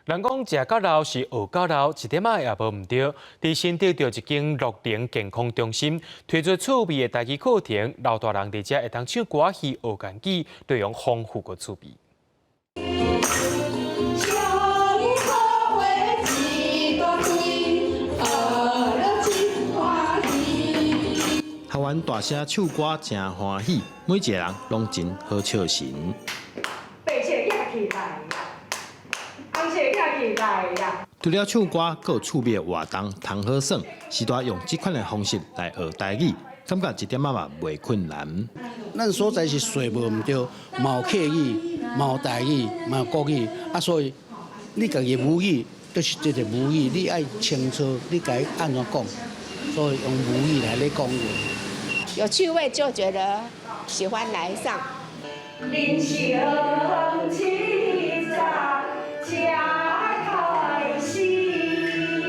人讲食到老是学到老，一点仔也无唔对。伫新竹着一间乐龄健康中心，推出趣味的台语课程，老大人伫遮会当唱歌戏、学家己，内容丰富个趣味。学员大声唱歌真欢喜，每一个人拢真好笑神。白切起来呀，红切起来呀。除了唱歌，还有趣味的活动通好耍，时代用这款的方式来学台语，感觉一点仔嘛袂困难。咱所在是税无唔对，嘛有客语，嘛有台语，嘛有国语，所以你家己母语就是一个母语，你爱清楚，你该按怎讲，所以用母语来咧讲。有趣味就觉得喜欢来上。人生七杂加开心，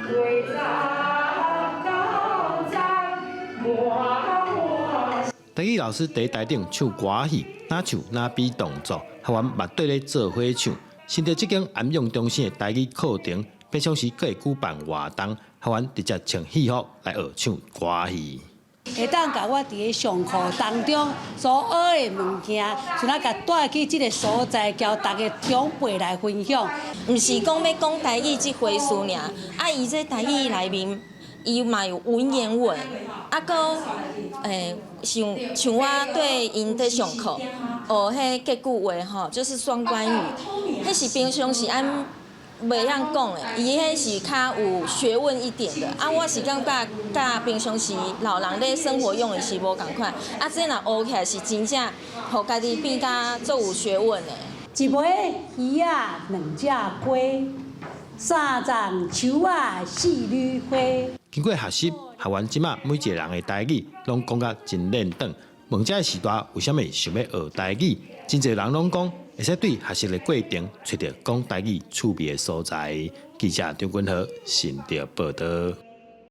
为咱高赞台语老师在台顶唱歌戏，哪唱哪比动作，学员嘛对咧做伙唱。新竹这间安养中心的台语课程，平常时佫会举办活动，学员直接穿戏服来学唱歌戏。会当甲我伫咧上课当中所学的物件，像咱甲带去即个所在，交大家长辈来分享。毋是讲要讲台语即回事尔，伊这台语内面，伊嘛有文言文，搁像我对因在上课，学迄结句话吼，就是双关语，迄是平常时按袂晓讲的，伊迄是较有学问一点的。我是感觉甲平常时老人咧生活用的是无共款。这若学起来是真正，互家己变甲足有学问的。一尾鱼仔两只鸡，三丛树仔四蕊花。经过学习，学员即马每一个人的台语拢讲甲真练长。问这个时代为什么想要学台语？真侪人拢讲，会使对学习的过程找到讲台语趣味的所在。记者张君豪，新竹报道。